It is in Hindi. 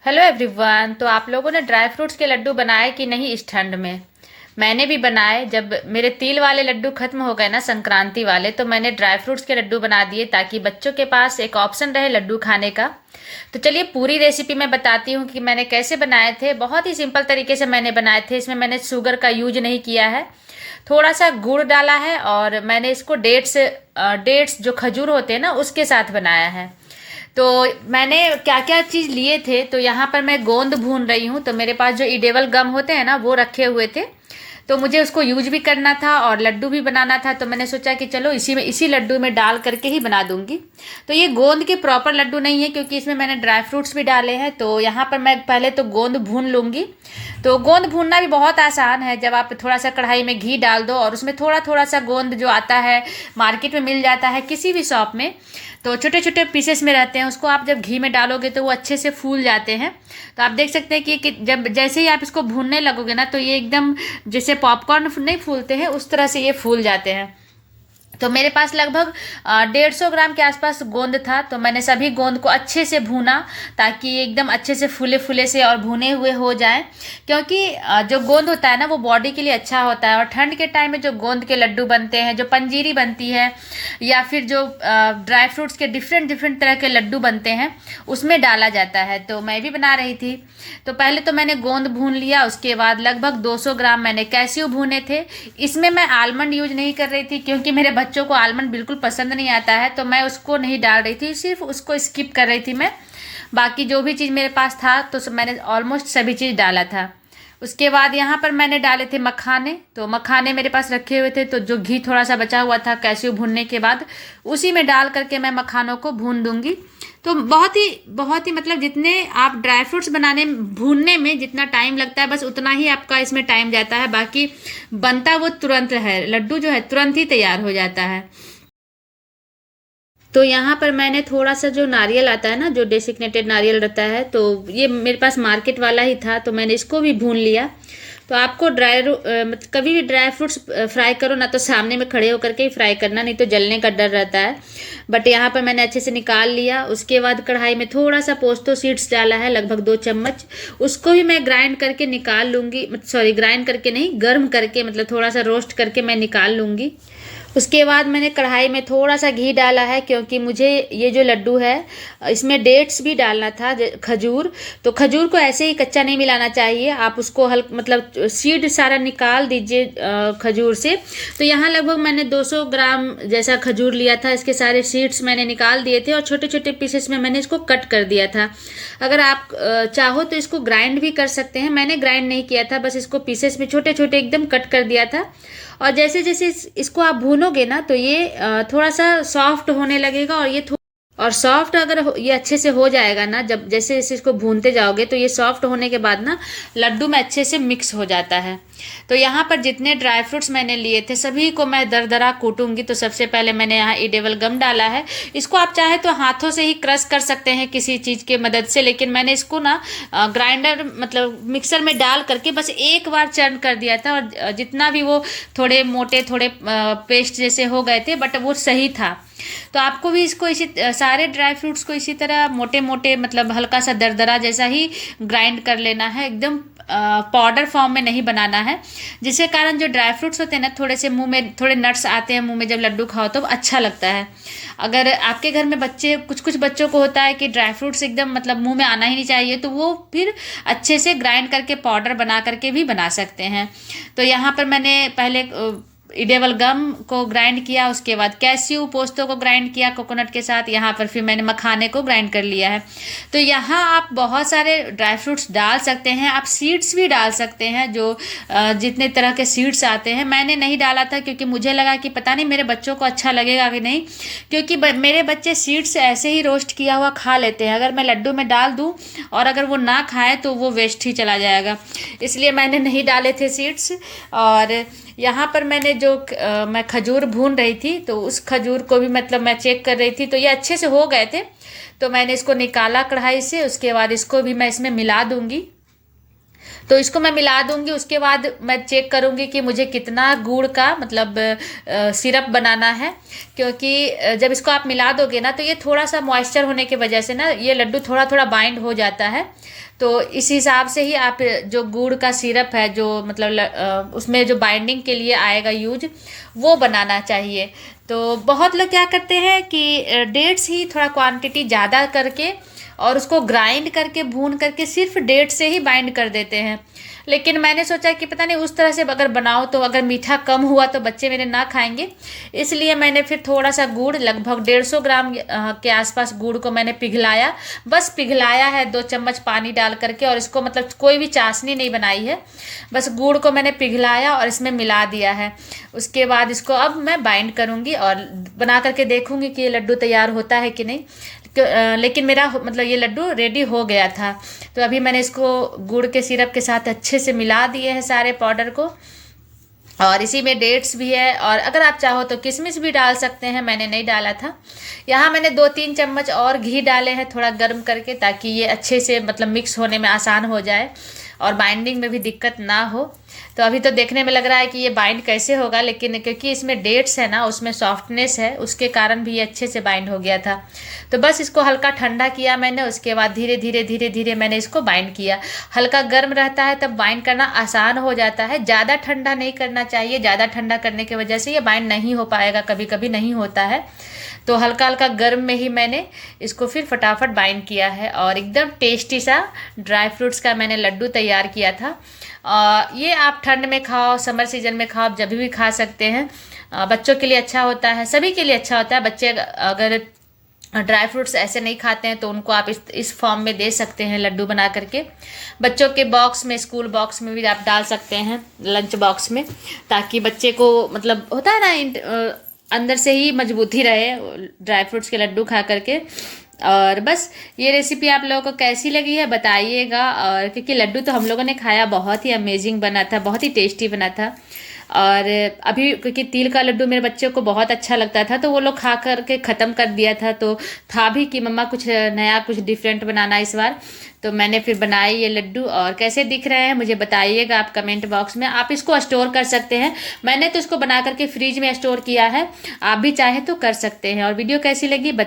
Hello everyone. तो आप लोगों ने ड्राई फ्रूट्स के लड्डू बनाए कि नहीं इस ठंड में? मैंने भी बनाए। जब मेरे तिल वाले लड्डू खत्म हो गए ना, संक्रांति वाले, तो मैंने ड्राई फ्रूट्स के लड्डू बना दिए ताकि बच्चों के पास एक ऑप्शन रहे लड्डू खाने का। तो चलिए पूरी रेसिपी मैं बताती हूँ कि मैंने कैसे बनाए थे। बहुत ही सिंपल तरीके से मैंने बनाए थे। इसमें मैंने शुगर का यूज नहीं किया है, थोड़ा सा गुड़ डाला है और मैंने इसको डेट्स जो खजूर होते हैं ना उसके साथ बनाया है। तो मैंने क्या क्या चीज़ लिए थे, तो यहाँ पर मैं गोंद भून रही हूँ। तो मेरे पास जो इडेबल गम होते हैं ना वो रखे हुए थे, तो मुझे उसको यूज भी करना था और लड्डू भी बनाना था। तो मैंने सोचा कि चलो इसी लड्डू में डाल करके ही बना दूंगी। तो ये गोंद के प्रॉपर लड्डू नहीं है क्योंकि इसमें मैंने ड्राई फ्रूट्स भी डाले हैं। तो यहाँ पर मैं पहले तो गोंद भून लूँगी। तो गोंद भूनना भी बहुत आसान है। जब आप थोड़ा सा कढ़ाई में घी डाल दो और उसमें थोड़ा थोड़ा सा गोंद जो आता है मार्केट में मिल जाता है किसी भी शॉप में, तो छोटे छोटे पीसेस में रहते हैं, उसको आप जब घी में डालोगे तो वो अच्छे से फूल जाते हैं। तो आप देख सकते हैं कि जब जैसे ही आप इसको भूनने लगोगे ना तो ये एकदम जैसे पॉपकॉर्न नहीं फूलते हैं उस तरह से ये फूल जाते हैं। तो मेरे पास लगभग 150 ग्राम के आसपास गोंद था। तो मैंने सभी गोंद को अच्छे से भूना ताकि ये एकदम अच्छे से फूले फूले से और भुने हुए हो जाएं, क्योंकि जो गोंद होता है ना वो बॉडी के लिए अच्छा होता है। और ठंड के टाइम में जो गोंद के लड्डू बनते हैं, जो पंजीरी बनती है या फिर जो ड्राई फ्रूट्स के डिफरेंट डिफरेंट तरह के लड्डू बनते हैं उसमें डाला जाता है। तो मैं भी बना रही थी। तो पहले तो मैंने गोंद भून लिया, उसके बाद लगभग 200 ग्राम मैंने कैस्यू भूने थे। इसमें मैं आलमंड यूज नहीं कर रही थी क्योंकि मेरे बच्चों को आलमंड बिल्कुल पसंद नहीं आता है, तो मैं उसको नहीं डाल रही थी, सिर्फ उसको स्किप कर रही थी मैं। बाकी जो भी चीज़ मेरे पास था तो मैंने ऑलमोस्ट सभी चीज़ डाला था। उसके बाद यहाँ पर मैंने डाले थे मखाने। तो मखाने मेरे पास रखे हुए थे, तो जो घी थोड़ा सा बचा हुआ था कैस्यू भूनने के बाद उसी में डाल करके मैं मखानों को भून दूंगी। तो बहुत ही मतलब जितने आप ड्राई फ्रूट्स बनाने भूनने में जितना टाइम लगता है बस उतना ही आपका इसमें टाइम जाता है। बाकी बनता वो तुरंत है, लड्डू जो है तुरंत ही तैयार हो जाता है। तो यहाँ पर मैंने थोड़ा सा जो नारियल आता है ना, जो डेसिक्नेटेड नारियल रहता है, तो ये मेरे पास मार्केट वाला ही था, तो मैंने इसको भी भून लिया। तो आपको कभी भी ड्राई फ्रूट्स फ्राई करो ना तो सामने में खड़े होकर के ही फ्राई करना, नहीं तो जलने का डर रहता है। बट यहाँ पर मैंने अच्छे से निकाल लिया। उसके बाद कढ़ाई में थोड़ा सा पोस्तो सीड्स डाला है, लगभग 2 चम्मच। उसको भी मैं ग्राइंड करके निकाल लूँगी, सॉरी ग्राइंड करके नहीं, गर्म करके मतलब थोड़ा सा रोस्ट करके मैं निकाल लूँगी। उसके बाद मैंने कढ़ाई में थोड़ा सा घी डाला है क्योंकि मुझे ये जो लड्डू है इसमें डेट्स भी डालना था, खजूर। तो खजूर को ऐसे ही कच्चा नहीं मिलाना चाहिए, आप उसको हल्का मतलब सीड सारा निकाल दीजिए खजूर से। तो यहाँ लगभग मैंने 200 ग्राम जैसा खजूर लिया था, इसके सारे सीड्स मैंने निकाल दिए थे और छोटे छोटे पीसेस में मैंने इसको कट कर दिया था। अगर आप चाहो तो इसको ग्राइंड भी कर सकते हैं, मैंने ग्राइंड नहीं किया था, बस इसको पीसेस में छोटे छोटे एकदम कट कर दिया था। और जैसे जैसे इसको आप भूनोगे ना तो ये थोड़ा सा सॉफ्ट होने लगेगा और और सॉफ्ट अगर ये अच्छे से हो जाएगा ना, जब जैसे जैसे इसको भूनते जाओगे तो ये सॉफ्ट होने के बाद ना लड्डू में अच्छे से मिक्स हो जाता है। तो यहाँ पर जितने ड्राई फ्रूट्स मैंने लिए थे सभी को मैं दरदरा कूटूंगी। तो सबसे पहले मैंने यहाँ इडेबल गम डाला है। इसको आप चाहे तो हाथों से ही क्रश कर सकते हैं किसी चीज़ के मदद से, लेकिन मैंने इसको ना ग्राइंडर मतलब मिक्सर में डाल करके बस एक बार चर्न कर दिया था। और जितना भी वो थोड़े मोटे थोड़े पेस्ट जैसे हो गए थे, बट वो सही था। तो आपको भी इसको इसी सारे ड्राई फ्रूट्स को इसी तरह मोटे मोटे मतलब हल्का सा दरदरा जैसा ही ग्राइंड कर लेना है, एकदम पाउडर फॉर्म में नहीं बनाना है, जिसके कारण जो ड्राई फ्रूट्स होते हैं ना थोड़े से मुंह में थोड़े नट्स आते हैं, मुंह में जब लड्डू खाओ तो अच्छा लगता है। अगर आपके घर में बच्चे कुछ बच्चों को होता है कि ड्राई फ्रूट्स एकदम मतलब मुंह में आना ही नहीं चाहिए, तो वो फिर अच्छे से ग्राइंड करके पाउडर बना करके भी बना सकते हैं। तो यहाँ पर मैंने पहले इडेबल गम को ग्राइंड किया, उसके बाद कैस्यू पोस्तों को ग्राइंड किया कोकोनट के साथ। यहाँ पर फिर मैंने मखाने को ग्राइंड कर लिया है। तो यहाँ आप बहुत सारे ड्राई फ्रूट्स डाल सकते हैं, आप सीड्स भी डाल सकते हैं, जो जितने तरह के सीड्स आते हैं। मैंने नहीं डाला था क्योंकि मुझे लगा कि पता नहीं मेरे बच्चों को अच्छा लगेगा कि नहीं, क्योंकि मेरे बच्चे सीड्स ऐसे ही रोस्ट किया हुआ खा लेते हैं। अगर मैं लड्डू में डाल दूँ और अगर वो ना खाए तो वो वेस्ट ही चला जाएगा, इसलिए मैंने नहीं डाले थे सीड्स। और यहाँ पर मैंने जो मैं खजूर भून रही थी तो उस खजूर को भी मतलब मैं चेक कर रही थी, तो ये अच्छे से हो गए थे। तो मैंने इसको निकाला कढ़ाई से, उसके बाद इसको भी मैं इसमें मिला दूंगी। तो इसको मैं मिला दूंगी। उसके बाद मैं चेक करूंगी कि मुझे कितना गुड़ का मतलब सिरप बनाना है, क्योंकि जब इसको आप मिला दोगे ना तो ये थोड़ा सा मॉइस्चर होने की वजह से ना ये लड्डू थोड़ा थोड़ा बाइंड हो जाता है। तो इस हिसाब से ही आप जो गुड़ का सिरप है जो मतलब उसमें जो बाइंडिंग के लिए आएगा यूज, वो बनाना चाहिए। तो बहुत लोग क्या करते हैं कि डेट्स ही थोड़ा क्वांटिटी ज़्यादा करके और उसको ग्राइंड करके भून करके सिर्फ डेट से ही बाइंड कर देते हैं। लेकिन मैंने सोचा कि पता नहीं उस तरह से अगर बनाओ तो अगर मीठा कम हुआ तो बच्चे मेरे ना खाएंगे, इसलिए मैंने फिर थोड़ा सा गुड़, लगभग 150 ग्राम के आसपास गुड़ को मैंने पिघलाया। बस पिघलाया है 2 चम्मच पानी डाल करके, और इसको मतलब कोई भी चाशनी नहीं बनाई है, बस गुड़ को मैंने पिघलाया और इसमें मिला दिया है। उसके बाद इसको अब मैं बाइंड करूँगी और बना करके देखूँगी कि ये लड्डू तैयार होता है कि नहीं। लेकिन मेरा मतलब ये लड्डू रेडी हो गया था। तो अभी मैंने इसको गुड़ के सिरप के साथ अच्छे से मिला दिए हैं सारे पाउडर को, और इसी में डेट्स भी है, और अगर आप चाहो तो किशमिश भी डाल सकते हैं, मैंने नहीं डाला था। यहाँ मैंने 2-3 चम्मच और घी डाले हैं थोड़ा गर्म करके, ताकि ये अच्छे से मतलब मिक्स होने में आसान हो जाए और बाइंडिंग में भी दिक्कत ना हो। तो अभी तो देखने में लग रहा है कि ये बाइंड कैसे होगा, लेकिन क्योंकि इसमें डेट्स है ना, उसमें सॉफ्टनेस है, उसके कारण भी ये अच्छे से बाइंड हो गया था। तो बस इसको हल्का ठंडा किया मैंने, उसके बाद धीरे धीरे धीरे धीरे मैंने इसको बाइंड किया। हल्का गर्म रहता है तब बाइंड करना आसान हो जाता है, ज़्यादा ठंडा नहीं करना चाहिए। ज़्यादा ठंडा करने की वजह से ये बाइंड नहीं हो पाएगा, कभी कभी नहीं होता है। तो हल्का हल्का गर्म में ही मैंने इसको फिर फटाफट बाइंड किया है, और एकदम टेस्टी सा ड्राई फ्रूट्स का मैंने लड्डू तैयार किया था। ये आप ठंड में खाओ, समर सीजन में खाओ, जब भी खा सकते हैं। बच्चों के लिए अच्छा होता है, सभी के लिए अच्छा होता है। बच्चे अगर ड्राई फ्रूट्स ऐसे नहीं खाते हैं तो उनको आप इस फॉर्म में दे सकते हैं लड्डू बना करके। बच्चों के बॉक्स में, स्कूल बॉक्स में भी आप डाल सकते हैं, लंच बॉक्स में, ताकि बच्चे को मतलब होता है ना अंदर से ही मजबूती रहे ड्राई फ्रूट्स के लड्डू खा करके। और बस ये रेसिपी आप लोगों को कैसी लगी है बताइएगा। और क्योंकि लड्डू तो हम लोगों ने खाया, बहुत ही अमेजिंग बना था, बहुत ही टेस्टी बना था। और अभी क्योंकि तिल का लड्डू मेरे बच्चों को बहुत अच्छा लगता था, तो वो लोग खा करके ख़त्म कर दिया था। तो था भी कि मम्मा कुछ नया, कुछ डिफरेंट बनाना इस बार। तो मैंने फिर बनाई ये लड्डू, और कैसे दिख रहे हैं मुझे बताइएगा आप कमेंट बॉक्स में। आप इसको स्टोर कर सकते हैं, मैंने तो इसको बना करके फ्रिज में स्टोर किया है, आप भी चाहे तो कर सकते हैं। और वीडियो कैसी लगी बता